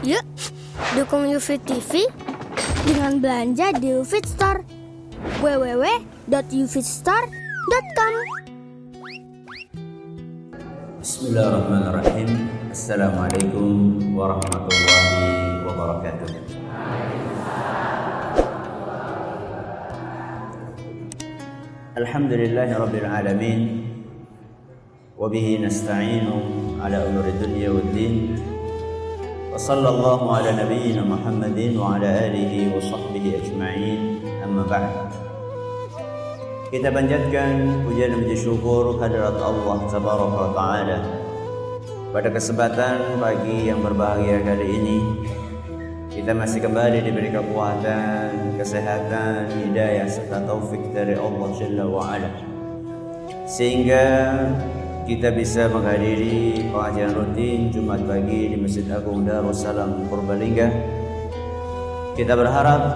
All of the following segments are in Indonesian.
Yuk, dukung UFIT TV dengan belanja di UFIT Store. www.ufitstore.com. Bismillahirrahmanirrahim. Assalamualaikum warahmatullahi wabarakatuh. Alhamdulillahirabbil alamin. Wa bihi nasta'inu ala umuri dunya waddin. Wa sallallahu ala nabiyyina Muhammadin wa ala alihi wa sahbihi ajma'in. Amma ba'd. Kita panjatkan puja dan puji syukur kehadirat Allah Tabaraka wa Ta'ala. Pada kesempatan pagi yang berbahagia kali ini, kita masih kembali diberi kekuatan, kesehatan, hidayah serta taufik dari Allah Jalla wa Ala, sehingga kita bisa menghadiri pengajian rutin Jumat pagi di Masjid Agung Darussalam Purbalingga. Kita berharap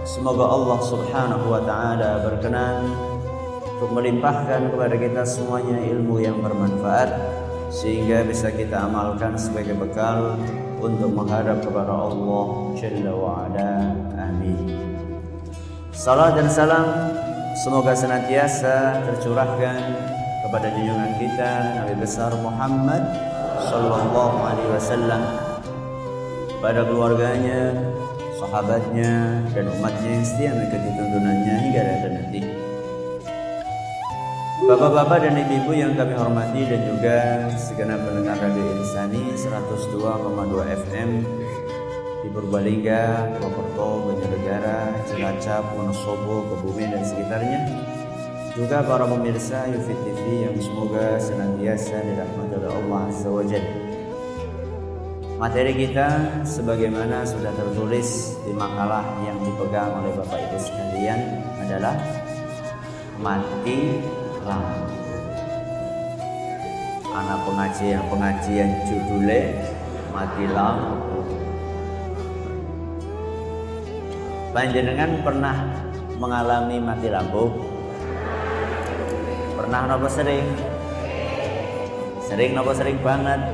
semoga Allah Subhanahu wa Ta'ala berkenan untuk melimpahkan kepada kita semuanya ilmu yang bermanfaat, sehingga bisa kita amalkan sebagai bekal untuk menghadap kepada Allah Jalla wa Ala. Amin. Salam dan salam semoga senantiasa tercurahkan kepada junjungan kita Nabi besar Muhammad sallallahu alaihi wasallam, pada keluarganya, sahabatnya, dan umatnya yang setia mengikuti tuntunannya hingga akhir nanti. Bapak-bapak dan ibu-ibu yang kami hormati, dan juga segenap pendengar Radio Insani 102,2 FM di Purbalingga, Purwokerto, Banjarnegara, Cilacap, Wonosobo, Kebumen dan sekitarnya, juga para pemirsa UFIT TV yang semoga senantiasa dirahmati oleh Allah Azza wa Jalla. Materi kita sebagaimana sudah tertulis di makalah yang dipegang oleh Bapak Ibu sekalian adalah mati lampu. Anak pengajian judulnya mati lampu. Panjenengan pernah mengalami mati lampu? Pernah nopo sering? Sering nopo sering banget?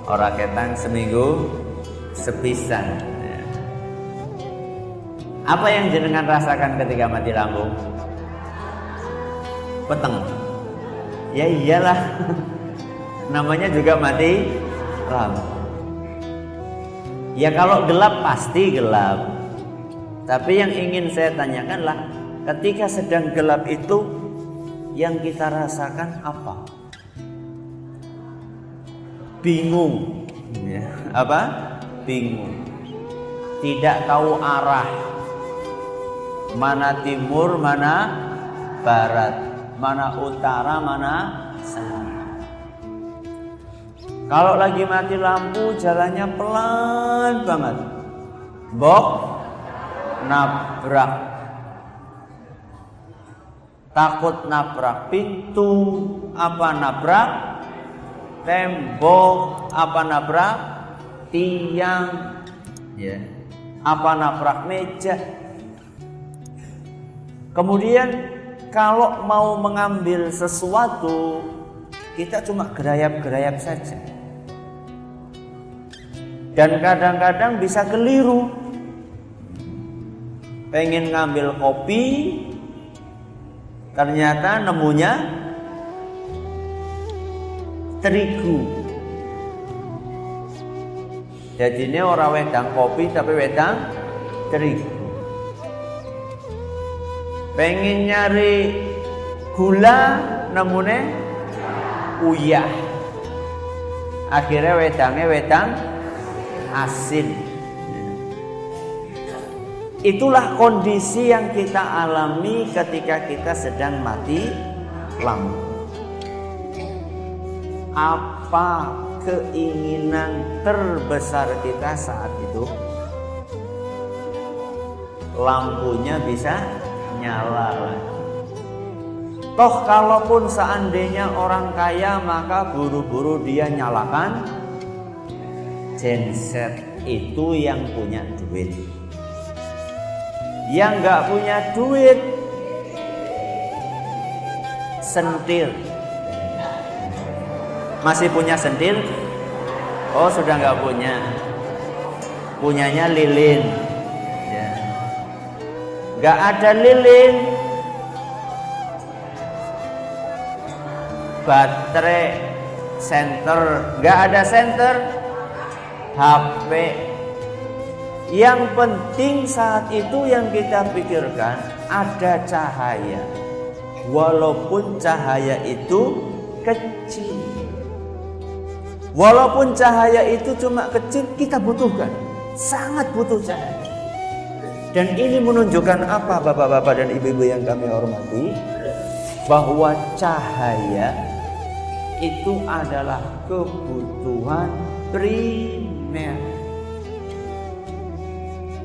Ora ketang seminggu sepisan. Apa yang jenengan rasakan ketika mati lampu? Peteng. Ya iyalah. Namanya juga mati lampu. Ya kalau gelap pasti gelap. Tapi yang ingin saya tanyakanlah, ketika sedang gelap itu yang kita rasakan apa? Bingung, ya. Apa? Bingung. Tidak tahu arah. Mana timur, mana barat, mana utara, mana selatan. Kalau lagi mati lampu, jalannya pelan banget. Bok nabrak, takut nabrak pintu, apa nabrak tembok, apa nabrak tiang, ya, apa nabrak meja. Kemudian kalau mau mengambil sesuatu, kita cuma gerayap-gerayap saja, dan kadang-kadang bisa keliru. Pengen ngambil kopi, ternyata nemunya terigu. Jadi ini orang wedang kopi tapi wedang terigu. Pengen nyari gula, nemunya uyah. Akhirnya wedangnya wedang asin. Itulah kondisi yang kita alami ketika kita sedang mati lampu. Apa keinginan terbesar kita saat itu? Lampunya bisa nyala lagi. Toh kalaupun seandainya orang kaya, maka buru-buru dia nyalakan genset. Itu yang punya duit. Yang nggak punya duit sentir. Masih punya sentir? Oh, sudah nggak punya. Punyanya lilin. Ya. Nggak ada lilin. Baterai, senter, nggak ada senter. HP. Yang penting saat itu yang kita pikirkan ada cahaya. Walaupun cahaya itu kecil. Walaupun cahaya itu cuma kecil, kita butuhkan. Sangat butuh cahaya. Dan ini menunjukkan apa bapak-bapak dan ibu-ibu yang kami hormati? Bahwa cahaya itu adalah kebutuhan primer.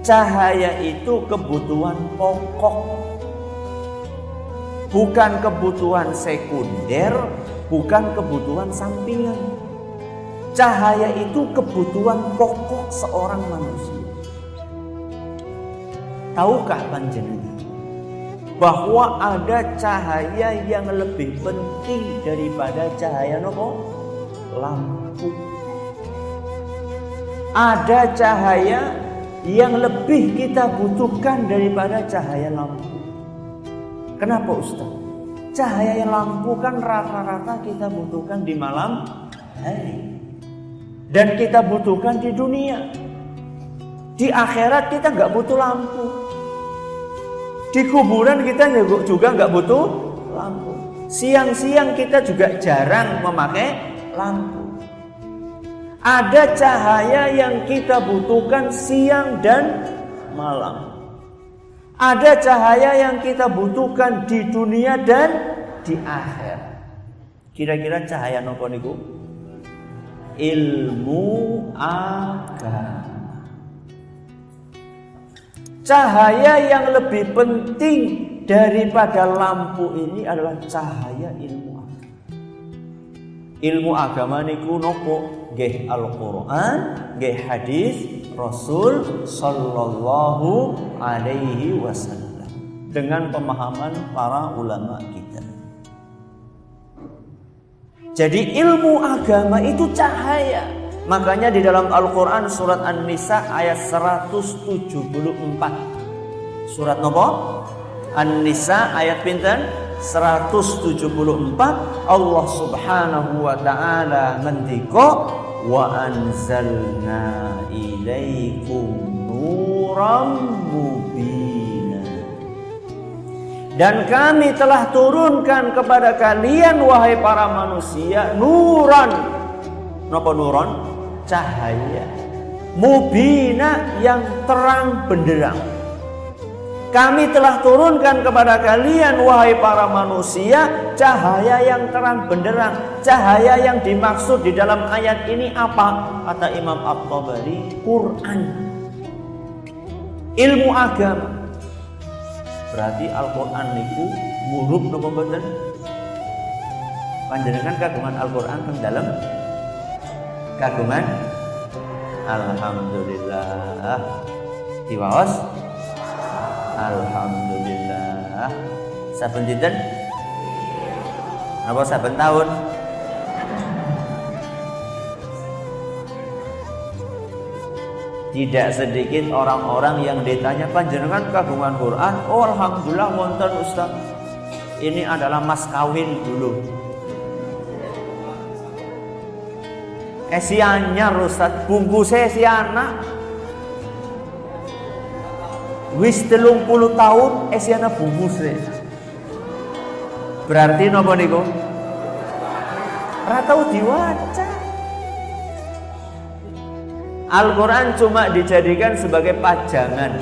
Cahaya itu kebutuhan pokok. Bukan kebutuhan sekunder, bukan kebutuhan sampingan. Cahaya itu kebutuhan pokok seorang manusia. Tahukah panjenengan bahwa ada cahaya yang lebih penting daripada cahaya nopo? Lampu. Ada cahaya yang lebih kita butuhkan daripada cahaya lampu. Kenapa Ustaz? Cahaya lampu kan rata-rata kita butuhkan di malam hari. Dan kita butuhkan di dunia. Di akhirat kita nggak butuh lampu. Di kuburan kita juga nggak butuh lampu. Siang-siang kita juga jarang memakai lampu. Ada cahaya yang kita butuhkan siang dan malam. Ada cahaya yang kita butuhkan di dunia dan di akhirat. Kira-kira cahaya nopo niku? Ilmu agama. Cahaya yang lebih penting daripada lampu ini adalah cahaya ilmu agama. Ilmu agama niku nopo? Nggih Al-Qur'an, nggih hadis Rasul sallallahu alaihi wasallam dengan pemahaman para ulama kita. Jadi ilmu agama itu cahaya. Makanya di dalam Al-Quran surat An-Nisa ayat 174. Surat nopo? An-Nisa ayat pinten? 174. Allah subhanahu wa ta'ala ngendika, wa anzalna ilaikum nuram mubina. Dan kami telah turunkan kepada kalian wahai para manusia nuran. Napa nuran? Cahaya. Mubina yang terang benderang. Kami telah turunkan kepada kalian wahai para manusia cahaya yang terang benderang. Cahaya yang dimaksud di dalam ayat ini apa? Kata Imam At-Tabari, Quran. Ilmu agama. Berarti Al-Quran niku murub napa mboten? Panjenengan kagungan Al-Quran teng dalem? Kagungan? Alhamdulillah. Diwaos? Alhamdulillah. Saben dinten? Apa saben tahun? Tidak sedikit orang-orang yang ditanya panjenengan kagungan Quran. Oh alhamdulillah wonten Ustaz. Ini adalah mas kawin dulu. Si anyar Ustaz, bungkusnya si anak. Wis 30 tahun si anak bungkusnya. Berarti napa niku? Ora tau diwaca. Al-Quran cuma dijadikan sebagai pajangan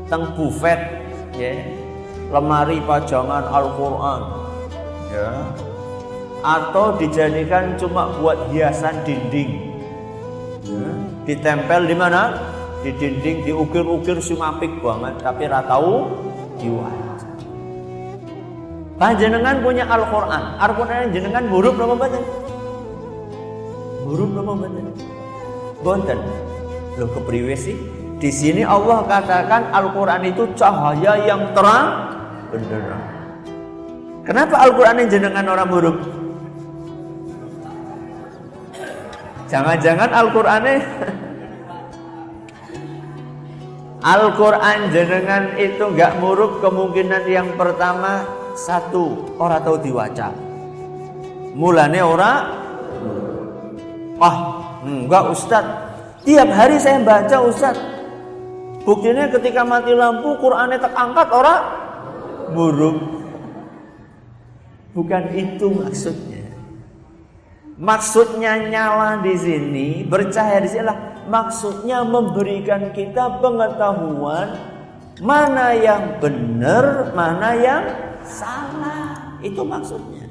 teng bufet ya, lemari pajangan Al-Quran ya, atau dijadikan cuma buat hiasan dinding ya, ditempel di mana? Di dinding, diukir-ukir simapik banget tapi ra tau diwaca. Panjenengan punya Al-Quran, Al-Quran jenengan huruf napa mboten? Huruf napa mboten? Bonten. Loh kepriwe sih? Di sini Allah katakan Al-Quran itu cahaya yang terang benderang. Kenapa Al-Qur'an jenengan orang murub? Jangan-jangan Al-Qur'an jenengan itu enggak murub, kemungkinan yang pertama satu, ora tahu diwaca. Mulane ora enggak Ustaz. Tiap hari saya baca Ustaz. Buktinya ketika mati lampu Qur'annya tak angkat ora murub. Bukan itu maksudnya. Maksudnya nyala di sini, bercahaya di sini lah. Maksudnya memberikan kita pengetahuan mana yang benar, mana yang salah. Itu maksudnya.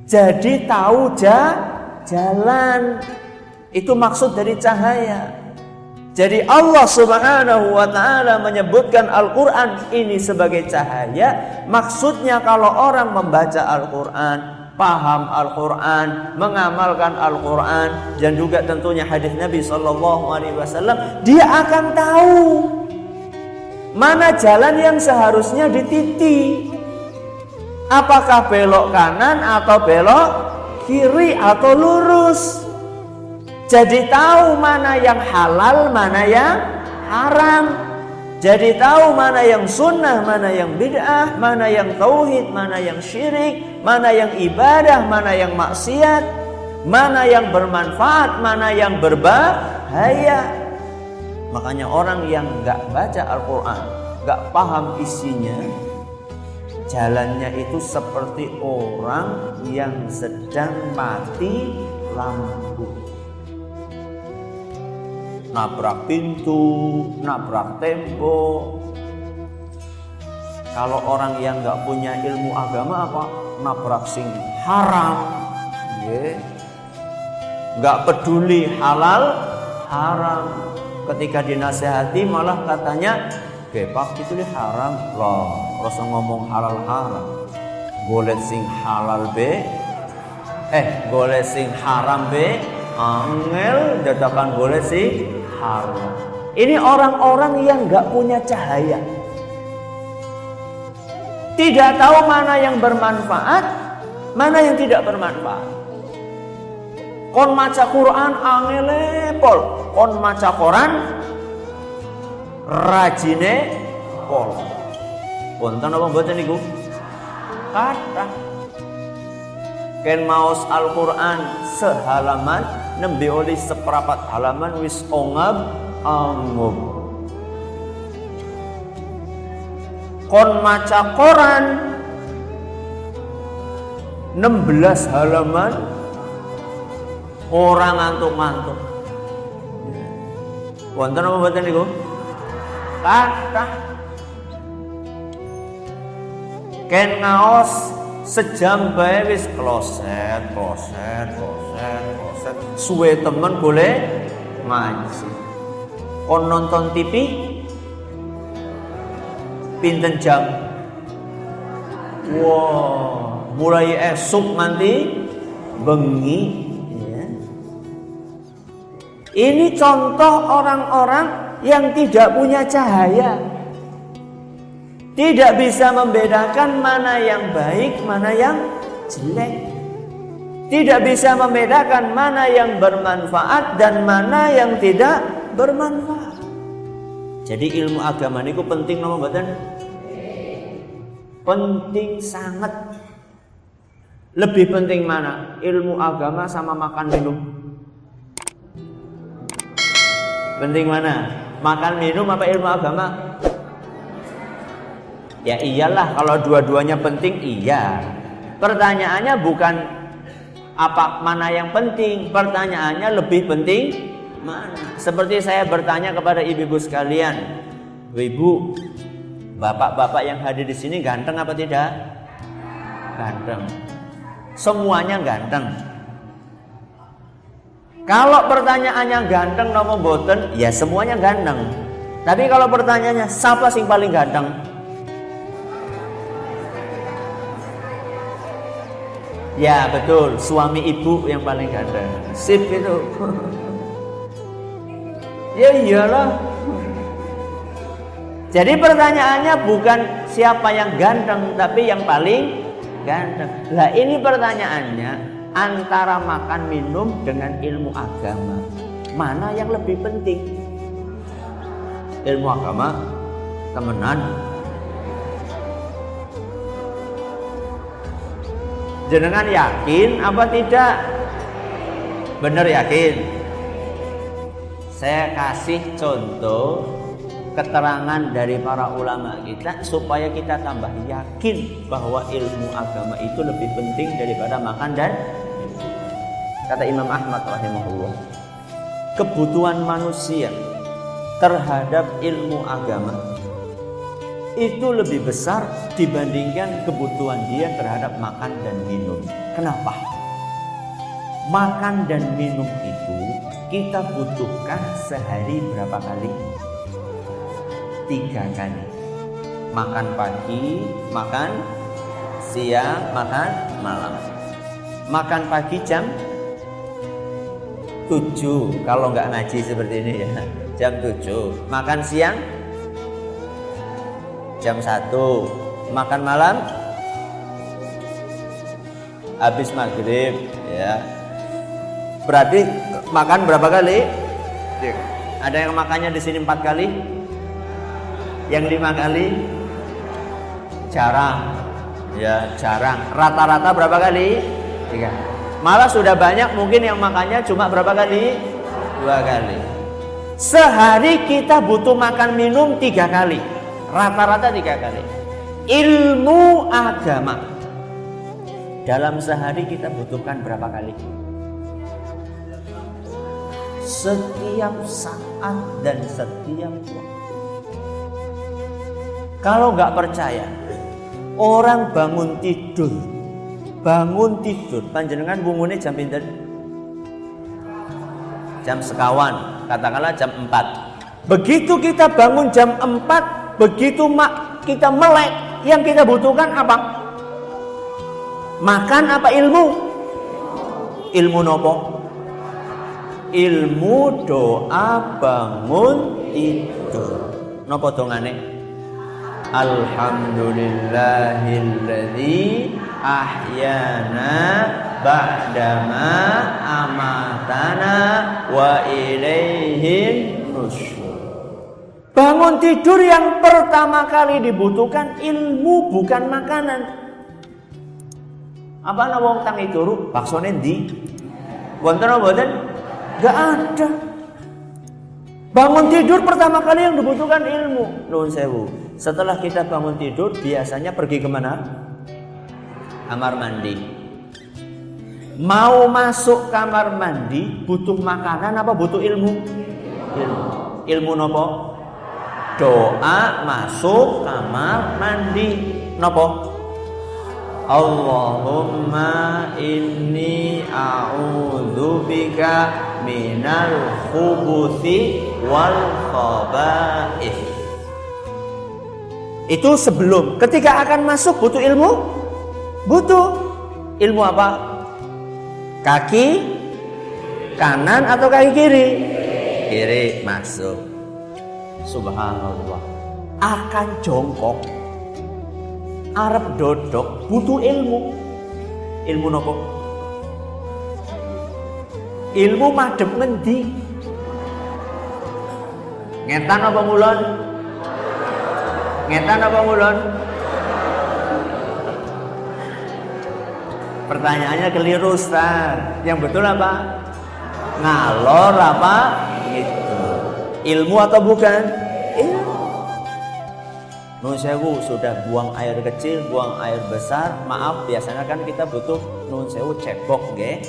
Jadi tahu jalan. Itu maksud dari cahaya. Jadi Allah Subhanahu wa ta'ala menyebutkan Al-Qur'an ini sebagai cahaya. Maksudnya kalau orang membaca Al-Qur'an, paham Al-Qur'an, mengamalkan Al-Qur'an, dan juga tentunya hadis Nabi SAW, dia akan tahu mana jalan yang seharusnya dititi. Apakah belok kanan atau belok kiri atau lurus. Jadi tahu mana yang halal, mana yang haram. Jadi tahu mana yang sunnah, mana yang bid'ah, mana yang tauhid, mana yang syirik, mana yang ibadah, mana yang maksiat, mana yang bermanfaat, mana yang berbahaya. Makanya orang yang gak baca Al-Quran, gak paham isinya, jalannya itu seperti orang yang sedang mati lampu. Nabrak pintu, nabrak tembok. Kalau orang yang nggak punya ilmu agama apa? Nabrak sing haram, nggak peduli halal haram. Ketika dinasehati malah katanya, "Pak itu haram loh, rasa ngomong halal haram. Golek sing halal be, golek sing haram be, angel dadakan golek sing haram." Ini orang-orang yang gak punya cahaya, tidak tahu mana yang bermanfaat, mana yang tidak bermanfaat. Kon maca Quran angele pol, kon maca Quran rajine pol. Wonten apa mboten niku? Kathah. Ken maos Al-Qur'an sehalaman nembe oleh seperapat halaman wis ongab angub. Kon maca Quran 16 halaman orang ngantuk-ngantuk. Wonten apa mboten niku? Kathah. Ken ngaos sejam bae wis kloset. Suwe temen boleh ngaji. Kon nonton TV pinten jam? Wah, mulai esok nanti bengi ya. Ini contoh orang-orang yang tidak punya cahaya. Tidak bisa membedakan mana yang baik, mana yang jelek. Tidak bisa membedakan mana yang bermanfaat dan mana yang tidak bermanfaat. Jadi ilmu agama ini penting nomor mboten? Penting sangat. Lebih penting mana? Ilmu agama sama makan minum? Penting mana? Makan minum apa ilmu agama? Ya iyalah, kalau dua-duanya penting iya. Pertanyaannya bukan apa mana yang penting, pertanyaannya lebih penting mana. Seperti saya bertanya kepada ibu-ibu sekalian, ibu, bapak-bapak yang hadir di sini ganteng apa tidak? Ganteng. Semuanya ganteng. Kalau pertanyaannya ganteng nomor boten, ya semuanya ganteng. Tapi kalau pertanyaannya siapa sing paling ganteng? Ya betul, suami ibu yang paling ganteng. Sip itu. Ya iyalah. Jadi pertanyaannya bukan siapa yang ganteng, tapi yang paling ganteng. Lah ini pertanyaannya, antara makan minum dengan ilmu agama, mana yang lebih penting? Ilmu agama temenan. Jenengan yakin apa tidak? Bener yakin? Saya kasih contoh keterangan dari para ulama kita supaya kita tambah yakin bahwa ilmu agama itu lebih penting daripada makan dan minum. Kata Imam Ahmad rahimahullah, kebutuhan manusia terhadap ilmu agama itu lebih besar dibandingkan kebutuhan dia terhadap makan dan minum. Kenapa? Makan dan minum itu kita butuhkan sehari berapa kali? 3 kali. Makan pagi, makan siang, makan malam. Makan pagi jam 7 kalau nggak ngaji seperti ini ya, jam 7. Makan siang jam 1. Makan malam habis maghrib ya. Berarti makan berapa kali? Ada yang makannya di sini 4 kali, yang 5 kali? Jarang ya, jarang. Rata-rata berapa kali? 3. Malah sudah banyak mungkin yang makannya cuma berapa kali? 2 kali. Sehari kita butuh makan minum 3 kali, rata-rata 3 kali. Ilmu agama dalam sehari kita butuhkan berapa kali? Setiap saat dan setiap waktu. Kalau nggak percaya, orang bangun tidur, panjenengan bungune jam pinten? Jam sekawan, katakanlah jam 4. Begitu kita bangun jam 4, begitu kita melek, yang kita butuhkan apa? Makan apa ilmu? Ilmu nopo? Ilmu doa bangun tidur. Nopo dongane? Alhamdulillahilladzi ahyana ba'dama amatana wa ilaihin nusyur. Bangun tidur yang pertama kali dibutuhkan ilmu, bukan makanan. Apa ana wong tangi turu baksone ndi? Wonten apa mboten? Gak ada. Bangun tidur pertama kali yang dibutuhkan ilmu. Nuwun sewu. Setelah kita bangun tidur biasanya pergi kemana? Kamar mandi. Mau masuk kamar mandi butuh makanan apa butuh ilmu? Ilmu. Ilmu nopo? Doa masuk kamar mandi. Nopo? Allahumma inni a'udzubika minal khubuthi wal khaba'ith. Itu sebelum. Ketika akan masuk butuh ilmu? Butuh. Ilmu apa? Kaki kanan atau kaki kiri? Kiri masuk. Subhanallah. Akan jongkok, arep dodok butuh ilmu. Ilmu nopo? Ilmu madhep ngendi? Ngetan apa ngulon? Ngetan apa ngulon? Pertanyaannya keliru, Ustaz. Yang betul apa? Ngalor apa? Gitu. Ilmu atau bukan? Ilmu. Nun sewu, sudah buang air kecil, buang air besar. Maaf, biasanya kan kita butuh nun sewu cebok, nggih.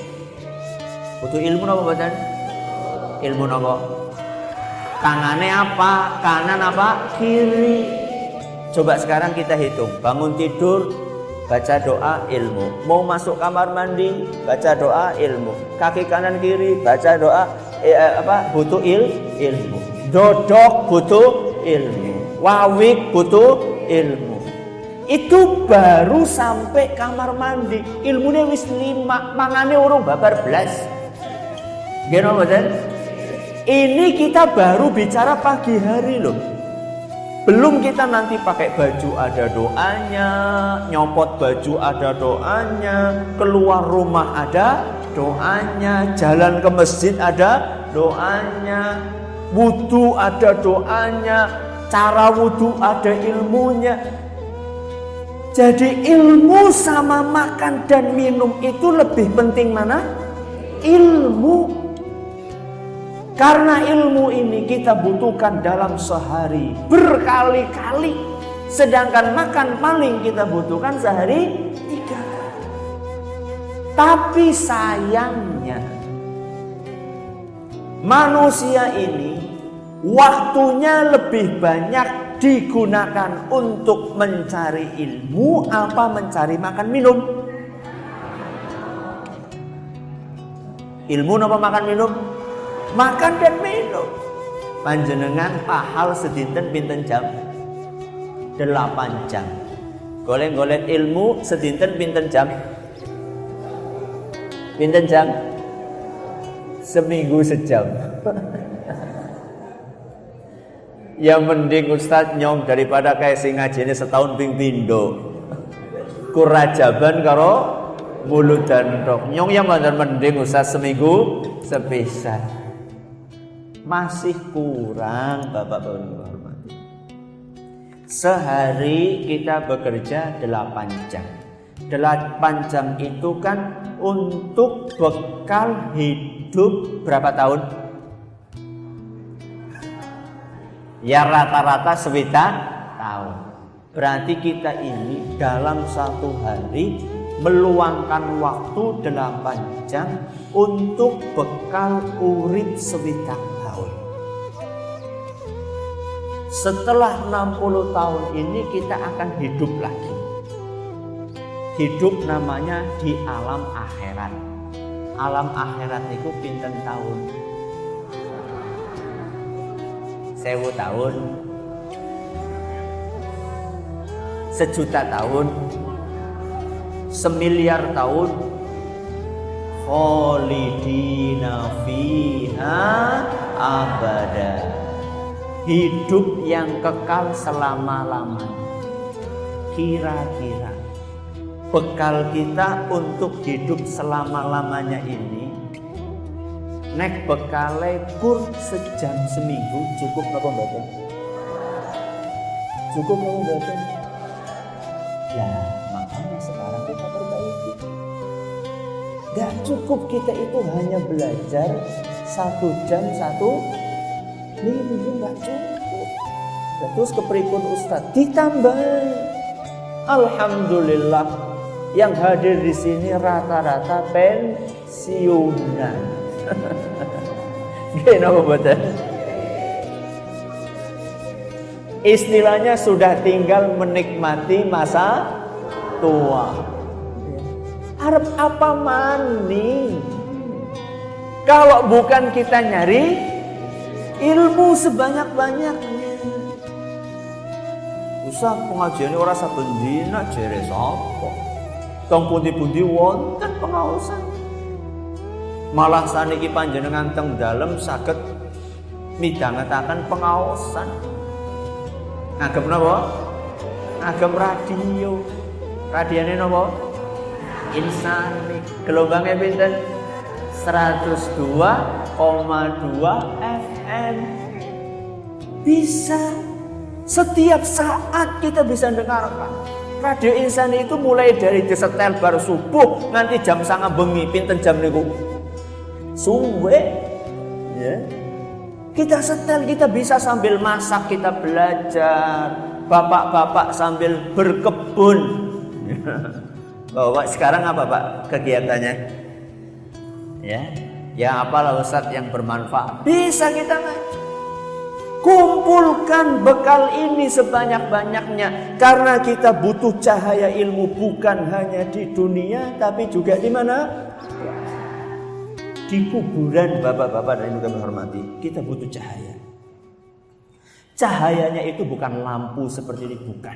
Butuh ilmu apa badan? Ilmu apa? Tangannya apa? Kanan apa? Kiri. Coba sekarang kita hitung. Bangun tidur, baca doa, ilmu. Mau masuk kamar mandi, baca doa, ilmu. Kaki kanan kiri, baca doa, butuh ilmu. Dodok butuh ilmu. Wawik butuh ilmu. Itu baru sampai kamar mandi. Ilmunya wis 5, mangane urung babar blas. Geno mboten? Ini kita baru bicara pagi hari loh. Belum kita nanti pakai baju ada doanya, nyopot baju ada doanya, keluar rumah ada doanya, jalan ke masjid ada doanya, wudu ada doanya, cara wudu ada ilmunya. Jadi ilmu sama makan dan minum itu lebih penting mana? Ilmu. Karena ilmu ini kita butuhkan dalam sehari berkali-kali. Sedangkan makan paling kita butuhkan sehari 3 kali. Tapi sayangnya manusia ini waktunya lebih banyak digunakan untuk mencari ilmu apa mencari makan minum? Ilmu apa makan minum? Makan dan minum. Panjenengan pahal sedinten pinten jam? 8 jam. Golek-golek ilmu sedinten pinten jam? Pinten jam? Seminggu sejam. Ya mending Ustadz nyong daripada kayak sing ngajine setahun ping pindho. Kurajaban karo mulut dan rok. Nyong yang mending Ustadz seminggu sepisan. Masih kurang Bapak-Bapak hormati. Sehari kita bekerja 8 jam. 8 jam itu kan untuk bekal hidup berapa tahun? Ya rata-rata 7 tahun. Berarti kita ini dalam satu hari meluangkan waktu 8 jam untuk bekal urip 7 tahun. Setelah 60 tahun ini kita akan hidup lagi. Hidup namanya di alam akhirat. Alam akhirat itu pinten tahun? 1000 tahun, 1.000.000 tahun, 1.000.000.000 tahun. Khalidina fiha abada. Hidup yang kekal selama-lamanya. Kira-kira bekal kita untuk hidup selama-lamanya ini, nek bekale pur sejam seminggu cukup napa mboten? Cukup napa mboten? Ya, makanya sekarang kita perbaiki. Gak cukup kita itu hanya belajar 1 jam 1 minggu, gak cukup. Terus kepripun Ustadz ditambah. Alhamdulillah yang hadir di sini rata-rata pensiunan. Kenapa betul? Istilahnya sudah tinggal menikmati masa tua. Arep apa maning? Kalau bukan kita nyari ilmu sebanyak-banyaknya. Usah pengajian ora saben dina jere sapa. Tong pundi-pundi wonten pengaosan. Malah saniki panjenengan teng dalem saged midhangetaken pengaosan. Ngagem napa? Ngagem radio. Radiane napa? Insani. Gelombangnya pinten? 102,2 FM. Bisa setiap saat kita bisa dengarkan. Radio Insani itu mulai dari disetel bar subuh nanti jam 9 bengi. Pinten jam niku? Suwe. Ya. Kita setel, kita bisa sambil masak, kita belajar. Bapak-bapak sambil berkebun. Bapak sekarang apa Pak kegiatannya? Ya apalah Ustadz yang bermanfaat. Bisa kita ngaji. Kumpulkan bekal ini sebanyak-banyaknya. Karena kita butuh cahaya ilmu bukan hanya di dunia tapi juga di mana? Di kuburan Bapak-bapak dan Ibu kami hormati. Kita butuh cahaya. Cahayanya itu bukan lampu seperti ini, bukan.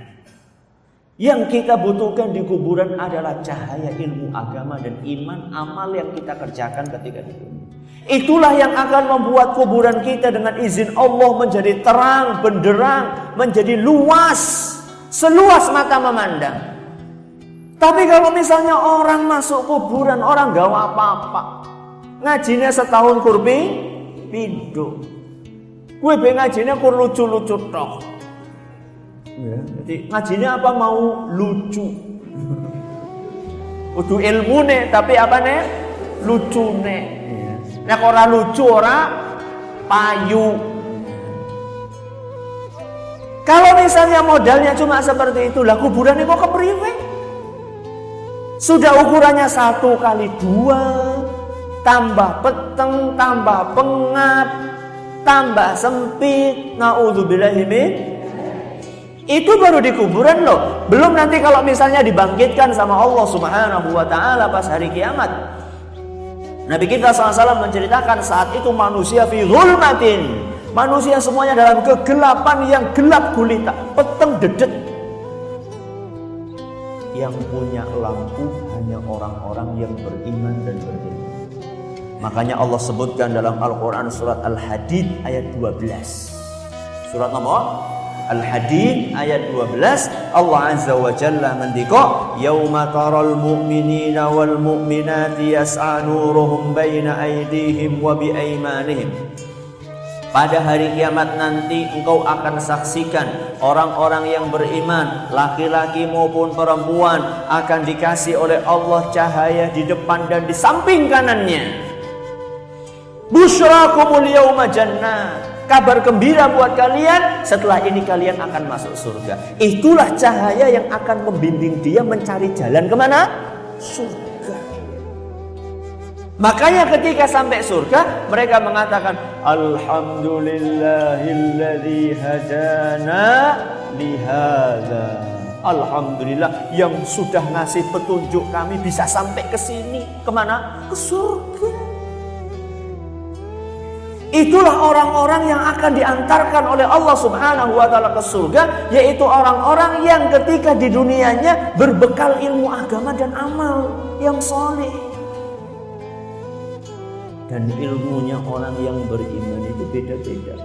Yang kita butuhkan di kuburan adalah cahaya ilmu agama dan iman amal yang kita kerjakan ketika di dunia. Itulah yang akan membuat kuburan kita dengan izin Allah menjadi terang, benderang, menjadi luas, seluas mata memandang. Tapi kalau misalnya orang masuk kuburan, orang gak apa-apa, ngajinya setahun kurbi pindho, gue ngajinya kur lucu-lucu tok. Jadi ngajinya apa mau lucu, kudu ilmune tapi apa nih lucune. Nek ora lucu ora payu. Kalau misalnya modalnya cuma seperti itu, lah kuburan kok kepriwe? Sudah ukurannya 1x2, tambah peteng, tambah pengap, tambah sempit. Naudzubillahi min. Itu baru di kuburan loh. Belum nanti kalau misalnya dibangkitkan sama Allah Subhanahu wa taala pas hari kiamat. Nabi kita SAW menceritakan saat itu manusia fi zulmatin. Manusia semuanya dalam kegelapan yang gelap gulita, peteng dedet. Yang punya lampu hanya orang-orang yang beriman dan berilmu. Makanya Allah sebutkan dalam Al-Quran surat Al-Hadid ayat 12. Surat nomor Al-Hadid ayat 12, Allah Azza wa Jalla ngendika, "Yauma taral mu'minina wal mu'minati yas'a nuruhum baina aydihim wa bi aymanihim." Pada hari kiamat nanti engkau akan saksikan orang-orang yang beriman, laki-laki maupun perempuan, akan dikasih oleh Allah cahaya di depan dan di samping kanannya. Busyrakumul yauma jannah. Kabar gembira buat kalian, setelah ini kalian akan masuk surga. Itulah cahaya yang akan membimbing dia mencari jalan kemana? Surga. Makanya ketika sampai surga, mereka mengatakan, Alhamdulillahilladzi hadana lihadza. Alhamdulillah yang sudah ngasih petunjuk kami bisa sampai ke sini. Kemana? Ke surga. Itulah orang-orang yang akan diantarkan oleh Allah Subhanahu wa taala ke surga, yaitu orang-orang yang ketika di dunianya berbekal ilmu agama dan amal yang soleh. Dan ilmunya orang yang beriman itu beda-beda.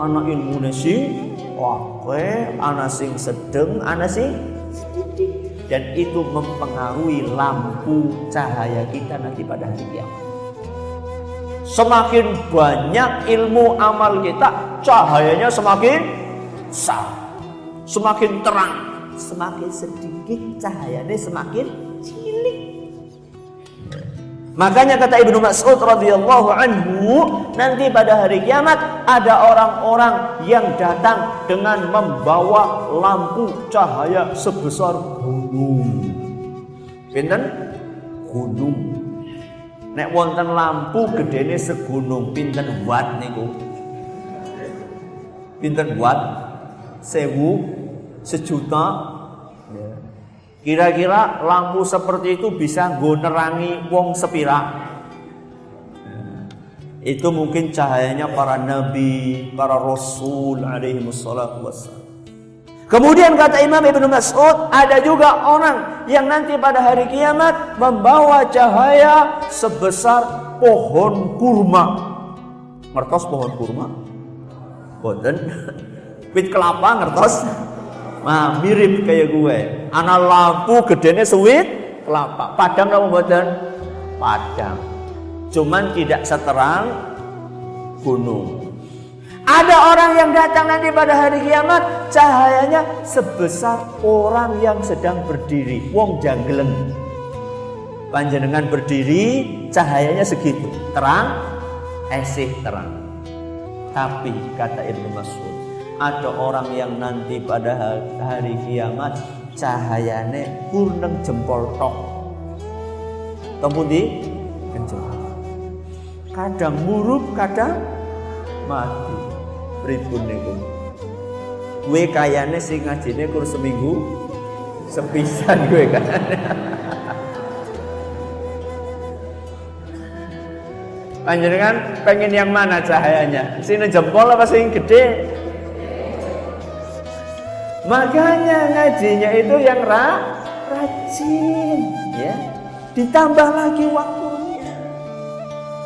Ana ilmune sing akeh, ana sing sedeng, ana sing sedikit. Dan itu mempengaruhi lampu cahaya kita nanti pada hari kiamat. Semakin banyak ilmu amal kita, cahayanya semakin besar, semakin terang. Semakin sedikit cahayanya semakin cilik. Makanya kata Ibnu Mas'ud radhiyallahu anhu, nanti pada hari kiamat ada orang-orang yang datang dengan membawa lampu cahaya sebesar gunung. Pinten? Gunung. Nek wonten lampu gedene segunung, pinten watt niku? Pinten watt? 1000, 1.000.000. Kira-kira lampu seperti itu bisa nggo nerangi wong sepira? Itu mungkin cahayanya para nabi, para rasul alaihi wassalatu wassalam. Kemudian kata Imam Ibnu Mas'ud, ada juga orang yang nanti pada hari kiamat membawa cahaya sebesar pohon kurma. Ngertos pohon kurma? Boten. Wit kelapa ngertos? Nah, mirip kayak gue. Ana lampu gedene sewit kelapa. Padang apa boten? Padang. Cuman tidak seterang gunung. Ada orang yang datang nanti pada hari kiamat, cahayanya sebesar orang yang sedang berdiri. Wong jangleng. Panjenengan berdiri, cahayanya segitu. Terang, esih terang. Tapi kata Ibnu Mas'ud, ada orang yang nanti pada hari kiamat, cahayanya purneng jempol tok. Tempundi? Jempol. Kadang murup, kadang mati. Pripun niku? Kowe kayane sing ngajine kur seminggu sepisan kowe kan. Panjenengan pengen yang mana cahayanya? Sing jempol apa sing gede? Makanya ngajinya itu yang rajin, ya. Ditambah lagi waktunya.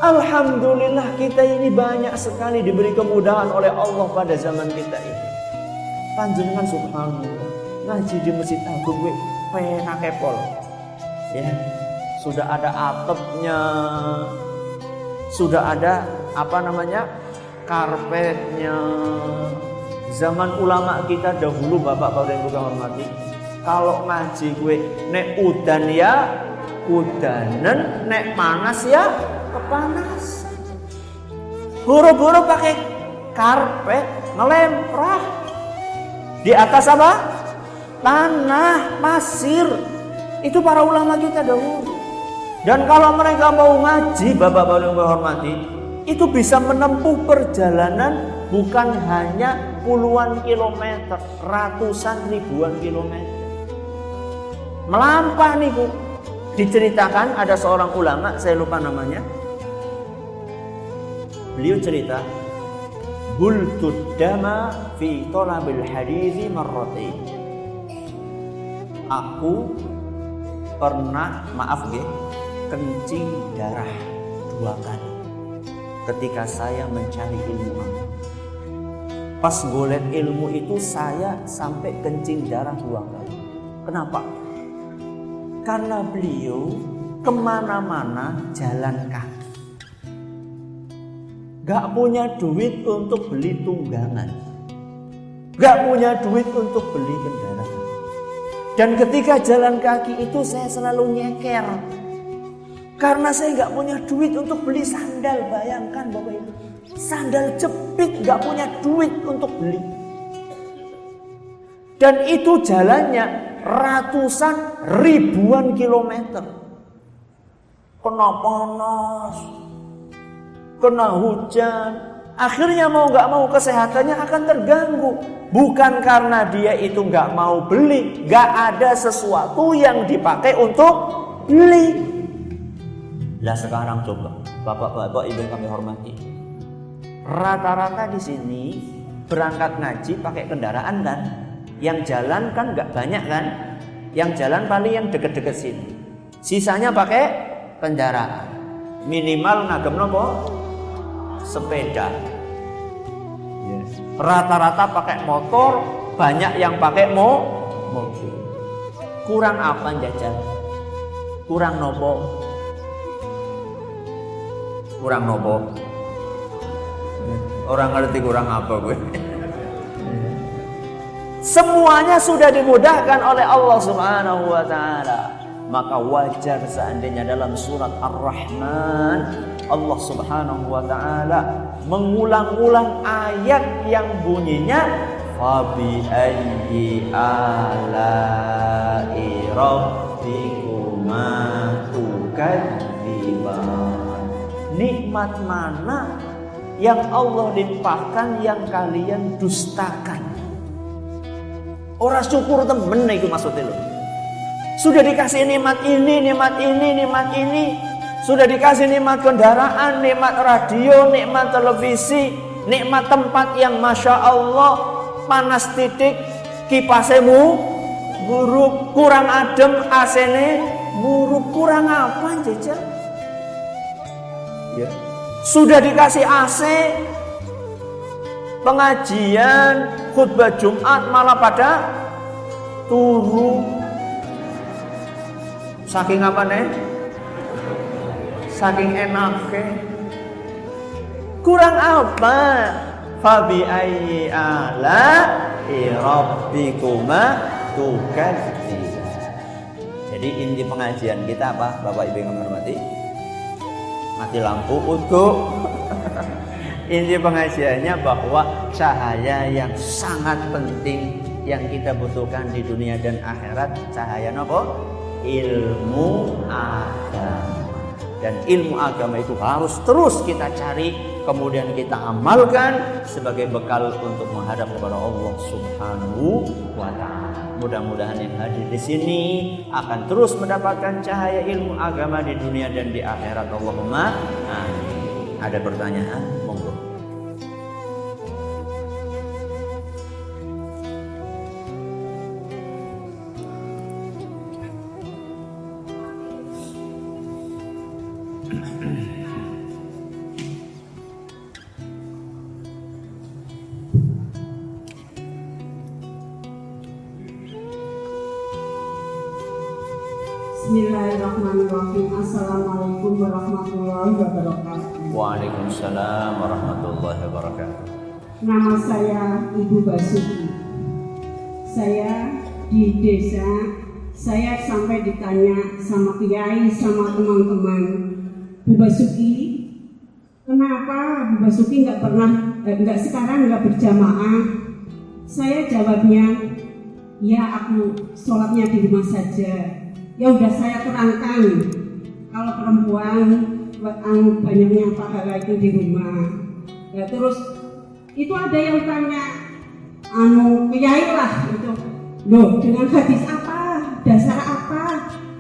Alhamdulillah kita ini banyak sekali diberi kemudahan oleh Allah pada zaman kita ini. Panjenengan subhanallah ngaji di Masjid Agung gue penak kepol. Ya, sudah ada atapnya, sudah ada karpetnya. Zaman ulama kita dahulu, bapak-bapak yang kita hormati, kalau ngaji gue nek udan ya udanen, nek panas ya kepanas. Buru-buru pakai karpet ngelemprah di atas apa? Tanah, pasir. Itu para ulama kita dahulu. Dan kalau mereka mau ngaji, bapak-bapak yang saya hormati, itu bisa menempuh perjalanan bukan hanya puluhan kilometer, ratusan ribuan kilometer. Melampah nih Bu. Diceritakan ada seorang ulama, saya lupa namanya. Beliau cerita, bultud dama fi talabil hadithi marratain. Aku pernah, kencing darah 2 kali ketika saya mencari ilmu agama. Pas golek ilmu itu saya sampai kencing darah 2 kali. Kenapa? Karena beliau kemana-mana jalan kaki. Gak punya duit untuk beli tunggangan, gak punya duit untuk beli kendaraan. Dan ketika jalan kaki itu saya selalu nyeker, karena saya gak punya duit untuk beli sandal. Bayangkan Bapak Ibu, sandal jepit gak punya duit untuk beli. Dan itu jalannya ratusan ribuan kilometer. Kena panas, kena hujan, akhirnya mau gak mau kesehatannya akan terganggu. Bukan karena dia itu gak mau beli, gak ada sesuatu yang dipakai untuk beli. Lah sekarang coba bapak-bapak ibu yang kami hormati, rata-rata di sini berangkat ngaji pakai kendaraan kan? Yang jalan kan gak banyak kan? Yang jalan paling yang deket-deket sini. Sisanya pakai kendaraan. Minimal ngagem nopo? Sepeda. Rata-rata pakai motor, banyak yang pakai mobil. Kurang apa jajan? Kurang nopo? Kurang nopo? Orang ngerti kurang apa gue? Semuanya sudah dimudahkan oleh Allah Subhanahu wa taala. Maka wajar seandainya dalam surat Ar-Rahman Allah Subhanahu wa taala mengulang-ulang ayat yang bunyinya fabi ayyi ala'i rabbikuma tukadziban. Nikmat mana yang Allah limpahkan yang kalian dustakan? Orang syukur temen itu maksudnya loh. Sudah dikasih nikmat ini, nikmat ini, nikmat ini. Sudah dikasih nikmat kendaraan, nikmat radio, nikmat televisi, nikmat tempat yang Masya Allah panas titik, kipasemu buruk, kurang adem, AC-ne buruk, kurang apa jajan? Ya. Sudah dikasih AC, pengajian, khutbah Jumat malah pada turu. Saking apa nih? Saking enaknya. Kurang apa? Fabi ayyi ala'i rabbikuma tukadziban. Jadi inti pengajian kita apa? Bapak Ibu yang hormati? Mati lampu untuk inti pengajiannya bahwa cahaya yang sangat penting yang kita butuhkan di dunia dan akhirat, cahaya apa? Ilmu agama. Dan ilmu agama itu harus terus kita cari, kemudian kita amalkan sebagai bekal untuk menghadap kepada Allah Subhanahu wa taala. Mudah-mudahan yang hadir di sini akan terus mendapatkan cahaya ilmu agama di dunia dan di akhirat. Allahumma amin. Ada pertanyaan? Monggo. Bismillahirrahmanirrahim. Assalamualaikum warahmatullahi wabarakatuh. Waalaikumsalam warahmatullahi wabarakatuh. Nama saya Ibu Basuki. Saya di desa, saya sampai ditanya sama kiai, sama teman-teman, Bu Basuki, kenapa Bu Basuki sekarang nggak berjamaah? Saya jawabnya, ya aku sholatnya di rumah saja. Ya udah saya terangkan, kalau perempuan banyaknya pahala itu di rumah. Ya terus itu ada yang tanya, kiai lah itu, loh dengan hadis apa, dasar apa,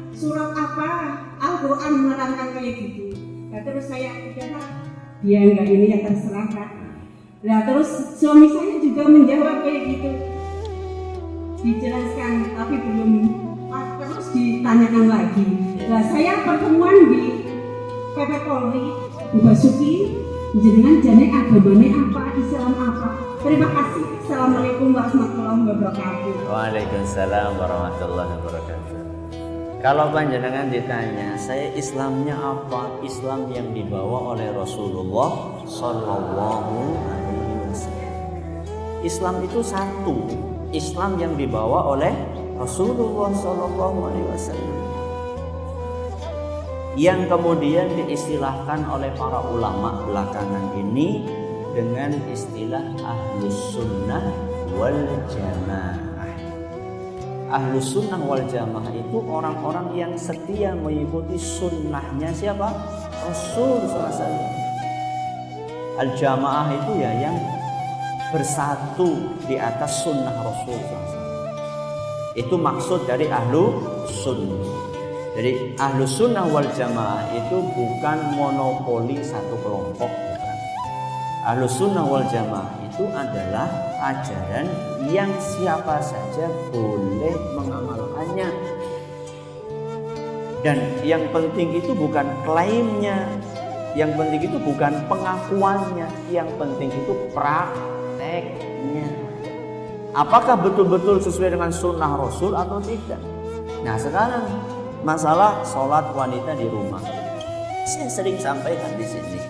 surat apa, Al-Quran menerangkan kayak gitu. Ya terus saya udahlah, dia nggak ini ya terserah Kak. Nah terus suami saya juga menjawab kayak gitu, dijelaskan tapi belum, terus ditanyakan lagi. Nah saya pertemuan di PP Polri, Bu Basuki, jenengan jane agamane apa, Islam apa. Terima kasih. Assalamualaikum warahmatullahi wabarakatuh. Waalaikumsalam warahmatullahi wabarakatuh. Kalau panjenengan ditanya, saya Islamnya apa? Islam yang dibawa oleh Rasulullah Sallallahu Alaihi Wasallam. Islam itu satu, Islam yang dibawa oleh Rasulullah Sallallahu Alaihi Wasallam, yang kemudian diistilahkan oleh para ulama belakangan ini dengan istilah Ahlus Sunnah wal Jamaah. Ahlus Sunnah wal Jamaah itu orang-orang yang setia mengikuti sunnahnya siapa? Rasul SAW. Al-Jamaah itu ya yang bersatu di atas sunnah Rasul SAW. Itu maksud dari Ahlus Sunnah. Jadi Ahlus Sunnah wal Jamaah itu bukan monopoli satu kelompok. Ahlus Sunnah wal Jamaah itu adalah ajaran yang siapa saja boleh mengamalkannya. Dan yang penting itu bukan klaimnya, yang penting itu bukan pengakuannya, yang penting itu prakteknya. Apakah betul-betul sesuai dengan sunnah Rasul atau tidak? Nah sekarang masalah sholat wanita di rumah, saya sering sampaikan di sini.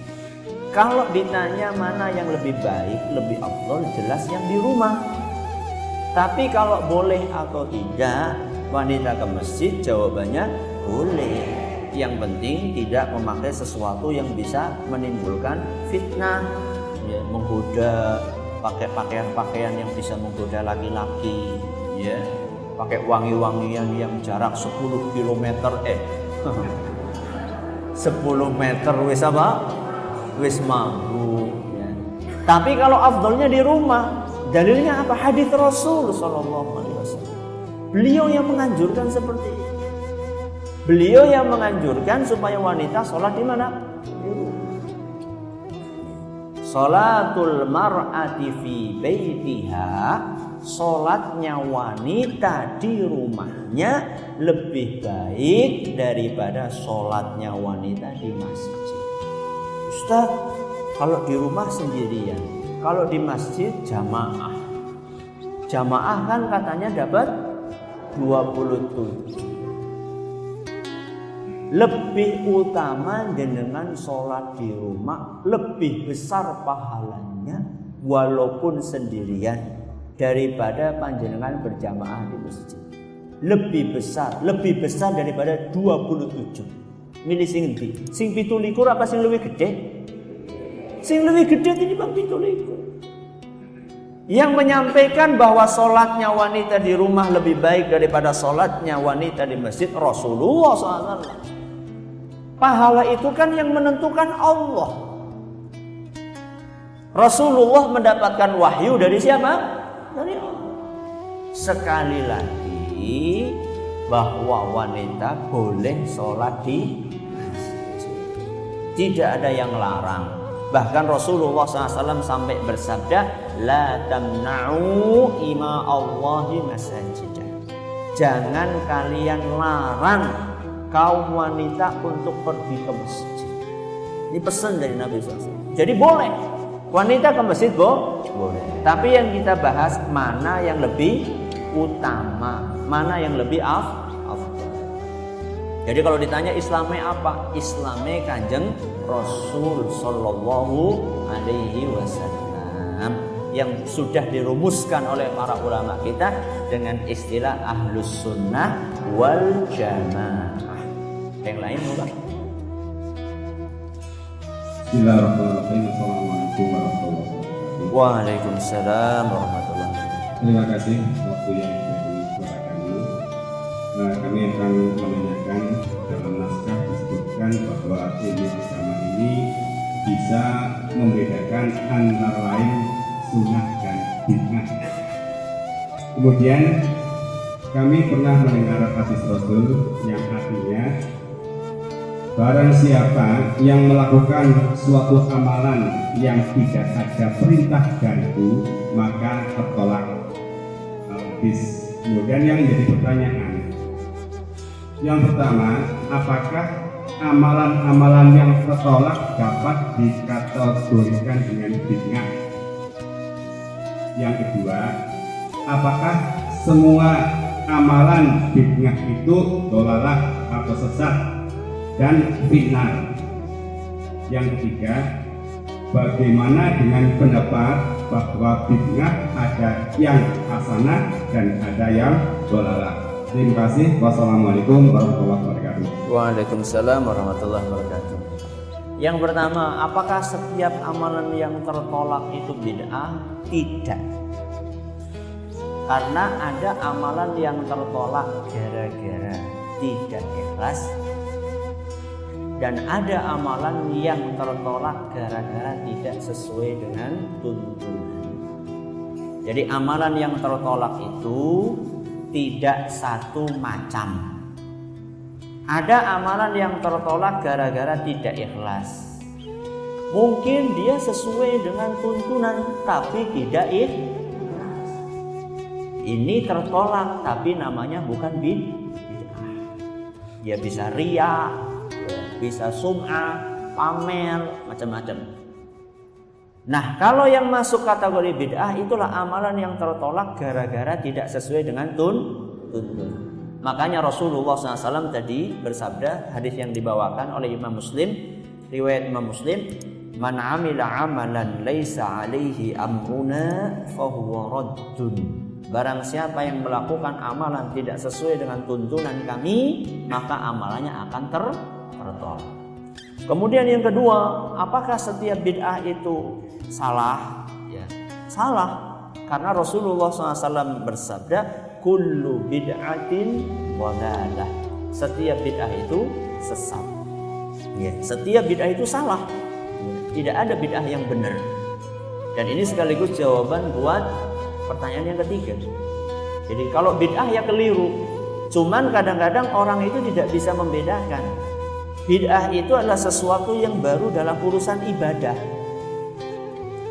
Kalau ditanya mana yang lebih baik, lebih afdol, jelas yang di rumah. Tapi kalau boleh atau tidak wanita ke masjid, jawabannya boleh. Yang penting tidak memakai sesuatu yang bisa menimbulkan fitnah, ya, menggoda, pakai pakaian-pakaian yang bisa menggoda laki-laki, ya, pakai wangi-wangian yang jarak 10 km 10 meter wis apa? Wis mampu, ya. Tapi kalau afdolnya di rumah, dalilnya apa? Hadis Rasul Sallallahu Alaihi Wasallam. Beliau yang menganjurkan seperti itu. Beliau yang menganjurkan supaya wanita sholat di mana? Di rumah. Sholatul mar'ati fi baitiha, sholatnya wanita di rumahnya lebih baik daripada sholatnya wanita di masjid. Ustaz, kalau di rumah sendirian, kalau di masjid jamaah. Jamaah kan katanya dapat 27. Lebih utama dengan sholat di rumah, lebih besar pahalanya walaupun sendirian daripada panjenengan berjamaah di masjid. Lebih besar daripada 27. Milih sing endi? Sing 17 apa sing luwih gede? Sing luwih gede tinimbang 17. Yang menyampaikan bahwa sholatnya wanita di rumah lebih baik daripada sholatnya wanita di masjid Rasulullah SAW. Pahala itu kan yang menentukan Allah. Rasulullah mendapatkan wahyu dari siapa? Dari Allah. Sekali lagi bahwa wanita boleh sholat di masjid. Tidak ada yang larang. Bahkan Rasulullah SAW sampai bersabda, la tamna'u ima Allahi masajidah. Jangan kalian larang kaum wanita untuk pergi ke masjid. Ini pesan dari Nabi SAW. Jadi boleh wanita ke masjid, boleh. Tapi yang kita bahas mana yang lebih utama, mana yang lebih afdal. Jadi kalau ditanya Islamnya apa? Islamnya Kanjeng Rasul Sallallahu Alaihi Wasallam yang sudah dirumuskan oleh para ulama kita dengan istilah Ahlus Sunnah wal Jamaah. Yang lain bukan? Bismillahirrahmanirrahim. Assalamualaikum warahmatullahi wabarakatuh. Waalaikumsalam warahmatullahi wabarakatuh. Terima kasih waktu yang diberi kepada kami. Kami akan menanyakan, dalam naskah disebutkan bahwa ilmu agama ini bisa membedakan antara lain sunnah dan bid'ah. Kemudian kami pernah mendengar hadis Rasul yang artinya barang siapa yang melakukan suatu amalan yang tidak ada perintah dariku maka tertolak. Hadis. Kemudian yang menjadi pertanyaan, yang pertama, apakah amalan-amalan yang tertolak dapat dikategorikan dengan bid'ah? Yang kedua, apakah semua amalan bid'ah itu dolalah atau sesat dan fitnah? Yang ketiga, bagaimana dengan pendapat bahwa bid'ah ada yang hasanah dan ada yang dolalah? Terima kasih. Wassalamualaikum warahmatullahi wabarakatuh. Waalaikumsalam warahmatullahi wabarakatuh. Yang pertama, apakah setiap amalan yang tertolak itu bid'ah? Tidak. Karena ada amalan yang tertolak gara-gara tidak ikhlas, dan ada amalan yang tertolak gara-gara tidak sesuai dengan tuntunan. Jadi amalan yang tertolak itu tidak satu macam. Ada amalan yang tertolak gara-gara tidak ikhlas. Mungkin dia sesuai dengan tuntunan tapi tidak ikhlas. Ini tertolak tapi namanya bukan bid'ah. Dia bisa riya, bisa sum'ah, pamer, macam-macam. Nah, kalau yang masuk kategori bid'ah itulah amalan yang tertolak gara-gara tidak sesuai dengan tuntunan. Makanya Rasulullah SAW tadi bersabda, hadis yang dibawakan oleh Imam Muslim, riwayat Imam Muslim, "Man 'amila 'amalan laisa 'alaihi amruna fahuwa raddun." Barang siapa yang melakukan amalan tidak sesuai dengan tuntunan kami, maka amalannya akan tertolak. Kemudian yang kedua, apakah setiap bid'ah itu salah? Ya, salah. Karena Rasulullah SAW bersabda, kullu bid'atin dhalalah. Setiap bid'ah itu sesat. Ya, setiap bid'ah itu salah. Tidak ada bid'ah yang benar. Dan ini sekaligus jawaban buat pertanyaan yang ketiga. Jadi kalau bid'ah ya keliru. Cuman kadang-kadang orang itu tidak bisa membedakan. Bid'ah itu adalah sesuatu yang baru dalam urusan ibadah.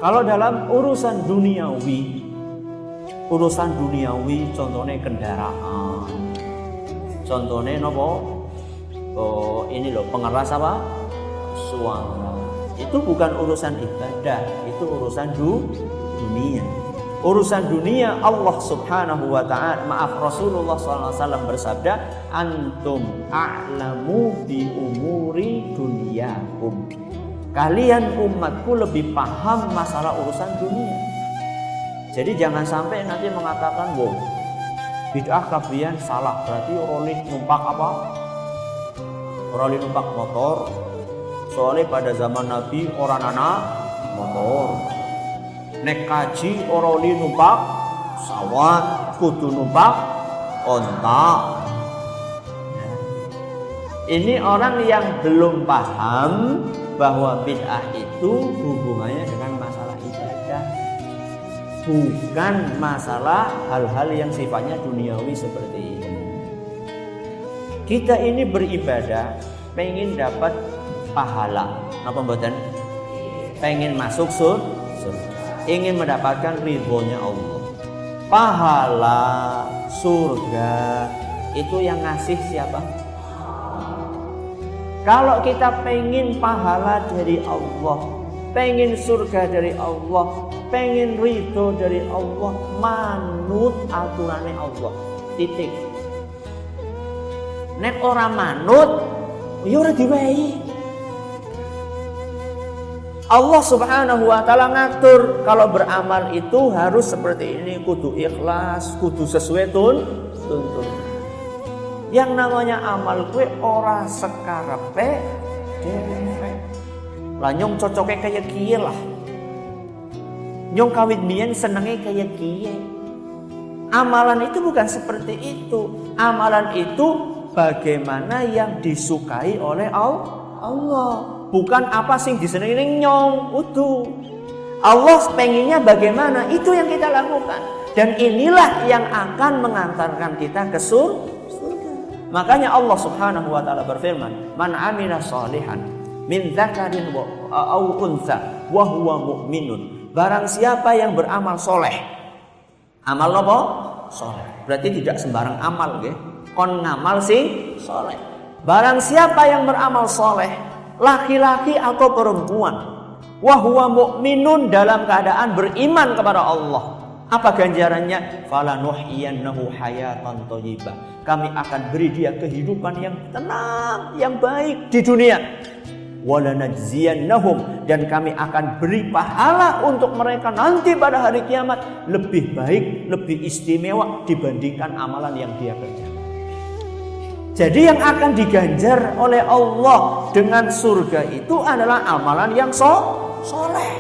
Kalau dalam urusan duniawi contohnya kendaraan, contohnya nopo, ini loh pengeras apa? Suara. Itu bukan urusan ibadah, itu urusan dunia. Urusan dunia Allah Subhanahu wa ta'ala, Rasulullah SAW bersabda, antum a'lamu bi umuri dunyakum. Kalian umatku lebih paham masalah urusan dunia. Jadi jangan sampai nanti mengatakan, wow, bid'ah kabian salah, berarti orang numpak apa? Orang numpak motor. Soalnya pada zaman Nabi orang anak motor. Nek kaji orang numpak pesawat, kudu numpak onta. Ini orang yang belum paham bahwa bid'ah itu hubungannya dengan masalah ibadah, bukan masalah hal-hal yang sifatnya duniawi seperti ini. Kita ini beribadah pengen dapat pahala, apa mboten? Pengen masuk surga, ingin mendapatkan ridhonya Allah. Pahala surga itu yang ngasih siapa? Kalau kita pengen pahala dari Allah, pengen surga dari Allah, pengen ridho dari Allah, manut aturannya Allah. Titik. Nek ora manut ya ora diwehi. Allah Subhanahu wa taala ngatur kalau beramal itu harus seperti ini, kudu ikhlas, kudu sesuai tuntun. Yang namanya amal kuwi ora sekarepe dhewe. Lah nyong cocoke kaya kiye lah. Nyong kawit biyen senenge kaya kiye. Amalan itu bukan seperti itu. Amalan itu bagaimana yang disukai oleh Allah. Bukan apa sing disenengi nyong, utuh. Allah pengennya bagaimana, itu yang kita lakukan. Dan inilah yang akan mengantarkan kita ke surga. Makanya Allah Subhanahu wa taala berfirman, "Man 'amila shalihan min dzakarin aw untha wa huwa mu'minun." Barang siapa yang beramal soleh. Amal apa? Soleh. Berarti tidak sembarang amal, nggih. Kon ngamal sing soleh. Barang siapa yang beramal soleh, laki-laki atau perempuan, wa huwa mu'minun, dalam keadaan beriman kepada Allah. Apa ganjarannya? Falanuhyiyannahu hayatan thayyibah. Kami akan beri dia kehidupan yang tenang, yang baik di dunia. Walanajziyannahum, dan kami akan beri pahala untuk mereka nanti pada hari kiamat lebih baik, lebih istimewa dibandingkan amalan yang dia kerjakan. Jadi yang akan diganjar oleh Allah dengan surga itu adalah amalan yang soleh.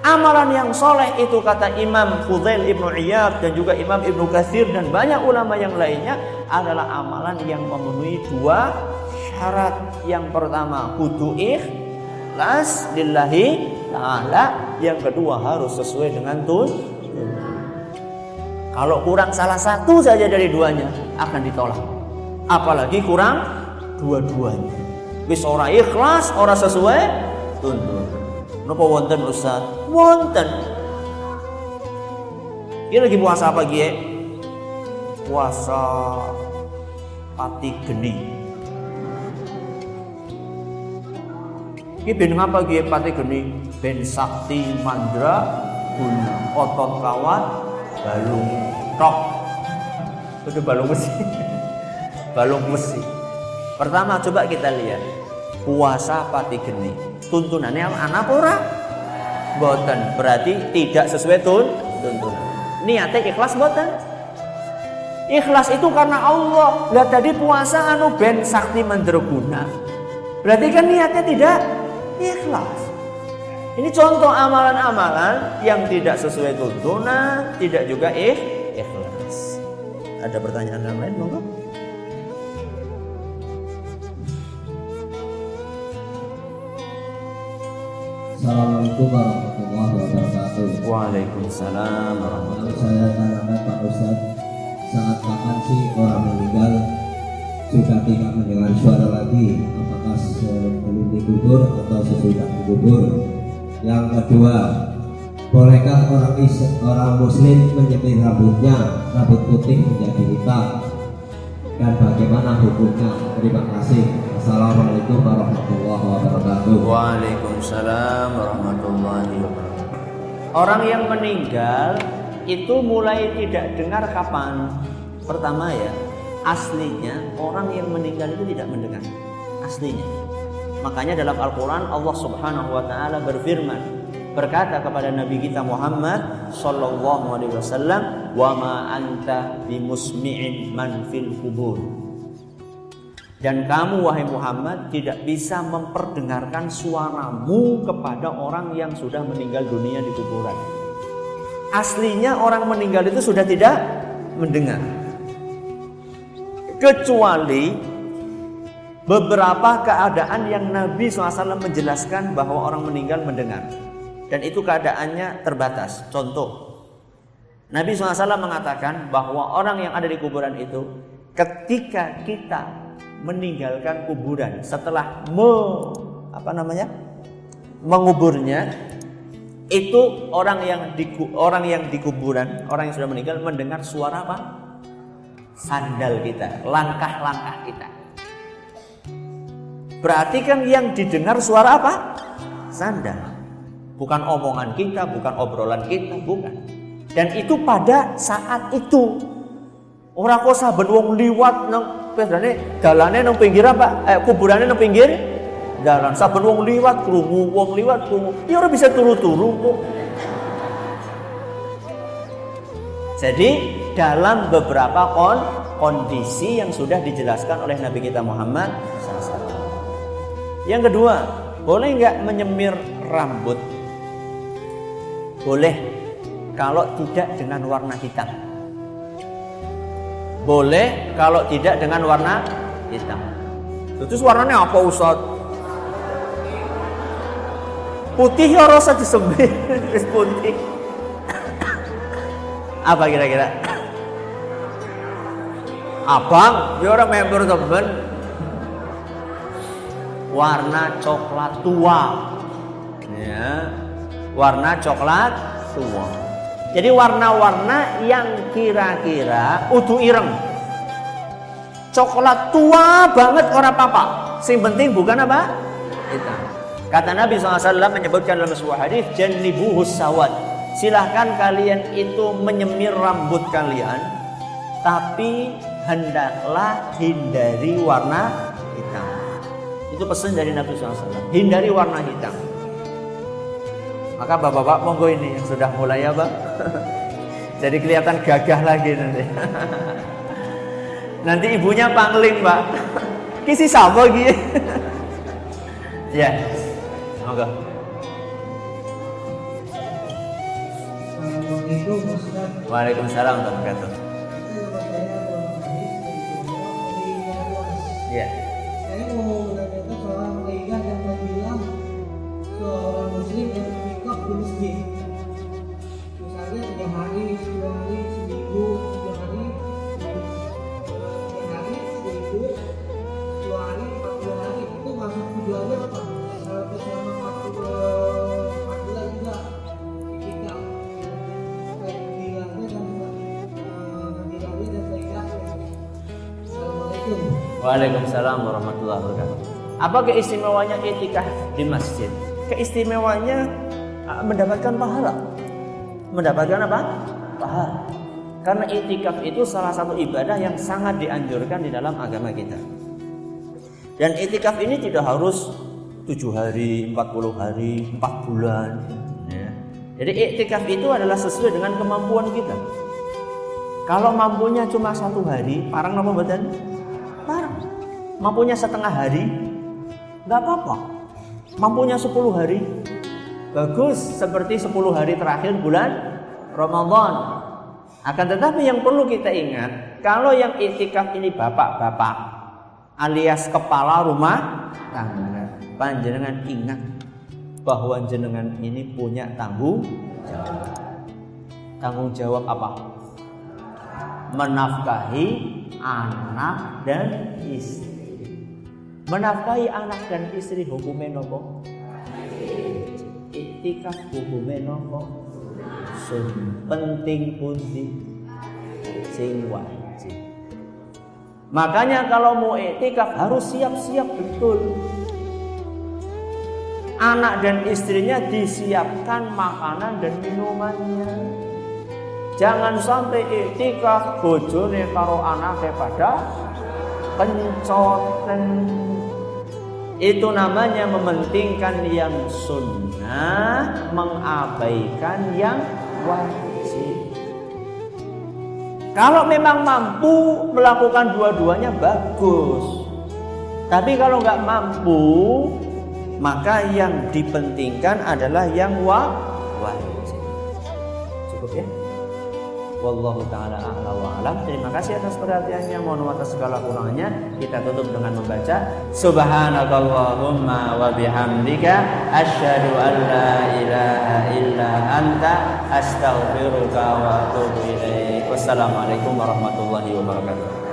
Amalan yang soleh itu kata Imam Fudail Ibnu Iyad dan juga Imam Ibnu Katsir dan banyak ulama yang lainnya adalah amalan yang memenuhi dua syarat. Yang pertama kudu ikhlas lillahi ta'ala, yang kedua harus sesuai dengan tuntun. Kalau kurang salah satu saja dari duanya akan ditolak. Apalagi kurang dua-duanya. Wis ora ikhlas, ora sesuai tuntun. Napa wonten Ustaz? Wonten. Ini lagi puasa apa Gie? Puasa pati geni. Ini ben ngapa Gie pati geni? Ben sakti mandra guna otot kawat balung tok. Itu balung besi. Balung besi. Pertama coba kita lihat puasa pati geni. Tuntunannya anak ora? Boten, berarti tidak sesuai tuntunan. Niatnya ikhlas boten? Ikhlas itu karena Allah. Lah tadi puasa anu ben sakti mandraguna. Berarti kan niatnya tidak ikhlas. Ini contoh amalan-amalan yang tidak sesuai tuntunan, tidak juga ikhlas. Ada pertanyaan yang lain monggo? Assalamualaikum warahmatullahi wabarakatuh. Waalaikumsalam warahmatullahi wabarakatuh. Saya tanyakan Pak Ustadz, saat kapan sih orang meninggal sudah tidak mendengar suara lagi? Apakah sebelum dikubur atau sesudah dikubur? Yang kedua, bolehkah orang muslim menyemir rambutnya, rambut putih menjadi hitam? Dan bagaimana hukumnya? Terima kasih. Assalamualaikum warahmatullahi wabarakatuh. Waalaikumsalam warahmatullahi wabarakatuh. Orang yang meninggal itu mulai tidak dengar kapan? Pertama ya, aslinya orang yang meninggal itu tidak mendengar. Aslinya. Makanya dalam Al-Quran Allah Subhanahu wa ta'ala berfirman, berkata kepada Nabi kita Muhammad sallallahu alaihi wasallam, "Wa ma anta bimusmi'in man fil kubur." Dan kamu wahai Muhammad tidak bisa memperdengarkan suaramu kepada orang yang sudah meninggal dunia di kuburan. Aslinya orang meninggal itu sudah tidak mendengar. Kecuali beberapa keadaan yang Nabi SAW menjelaskan bahwa orang meninggal mendengar. Dan itu keadaannya terbatas. Contoh, Nabi SAW mengatakan bahwa orang yang ada di kuburan itu ketika kita meninggalkan kuburan setelah menguburnya, itu orang yang di kuburan, orang yang sudah meninggal mendengar suara apa? Sandal kita, langkah-langkah kita. Berarti kan yang didengar suara apa? Sandal. Bukan omongan kita, bukan obrolan kita, bukan. Dan itu pada saat itu. Ora kok saben wong liwat nang biasane dalane nang pinggir apa? Kuburane nang pinggir dalan. Saben wong liwat krungu, ya ora bisa turu-turu kok. Jadi dalam beberapa kondisi yang sudah dijelaskan oleh Nabi kita Muhammad SAW. Yang kedua, boleh nggak menyemir rambut? Boleh, kalau tidak dengan warna hitam. Boleh kalau tidak dengan warna hitam. Terus warnanya apa Ustaz? Putih ya rasa disembih, putih. Apa kira-kira? Abang, dia orang member temen. Warna coklat tua. Ya. Warna coklat tua. Jadi warna-warna yang kira-kira udu ireng. Coklat tua banget orang apa-apa. Sing penting bukan apa? Hitam. Kata Nabi SAW menyebutkan dalam sebuah hadis, jannibuhus sawad. Silahkan kalian itu menyemir rambut kalian, tapi hendaklah hindari warna hitam. Itu pesan dari Nabi SAW. Hindari warna hitam. Maka bapak-bapak monggo ini yang sudah mulai ya bang. Jadi kelihatan gagah lagi nanti. Nanti ibunya pangling mbak. Kisi sama gitu. Ya, monggo. Waalaikumsalam warahmatullahi wabarakatuh. Ya. Saya mau menanyakan seorang Mega yang bilang seorang Muslim yang berikaf di masjid. Misalnya 3 hari, 10 hari, seminggu, 3 hari, 3 hari, seminggu, 2 hari, 40 hari itu masuk tujuannya apa? Selama 40 bulan juga kita kayak bilangnya dan bilangnya dan baiknya. Assalamualaikum. Waalaikumsalam warahmatullahi wabarakatuh. Apa keistimewanya i'tikaf di masjid? Keistimewanya mendapatkan pahala. Mendapatkan apa? Pahala. Karena i'tikaf itu salah satu ibadah yang sangat dianjurkan di dalam agama kita. Dan i'tikaf ini tidak harus 7 hari, 40 hari, 4 bulan. Ya. Jadi i'tikaf itu adalah sesuai dengan kemampuan kita. Kalau mampunya cuma 1 hari, parang apa badan? Parang. Mampunya setengah hari, nggak apa-apa. Mampunya 10 hari, bagus. Seperti 10 hari terakhir bulan Ramadan. Akan tetapi yang perlu kita ingat, kalau yang i'tikaf ini bapak-bapak alias kepala rumah tangga, panjenengan ingat bahwa jenengan ini punya tanggung jawab. Tanggung jawab apa? Menafkahi anak dan istri. Menafkahi anak dan istri hukumnya nopo? I'tikaf hukumnya nopo? Penting pundi sing wajib. Makanya kalau mau i'tikaf harus siap-siap betul. Anak dan istrinya disiapkan makanan dan minumannya. Jangan sampai i'tikaf bojone karo anake pada kencoten. Itu namanya mementingkan yang sunnah, mengabaikan yang wajib. Kalau memang mampu melakukan dua-duanya bagus. Tapi kalau nggak mampu, maka yang dipentingkan adalah yang wajib. Cukup ya? Wallahu ta'ala a'la wa alam. Terima kasih atas perhatiannya. Mohon maaf atas segala kurangnya. Kita tutup dengan membaca Subhanakallahumma wa bihamdika asyhadu an la ilaha illa anta astaghfiruka wa atubu ilaik. Wassalamualaikum warahmatullahi wabarakatuh.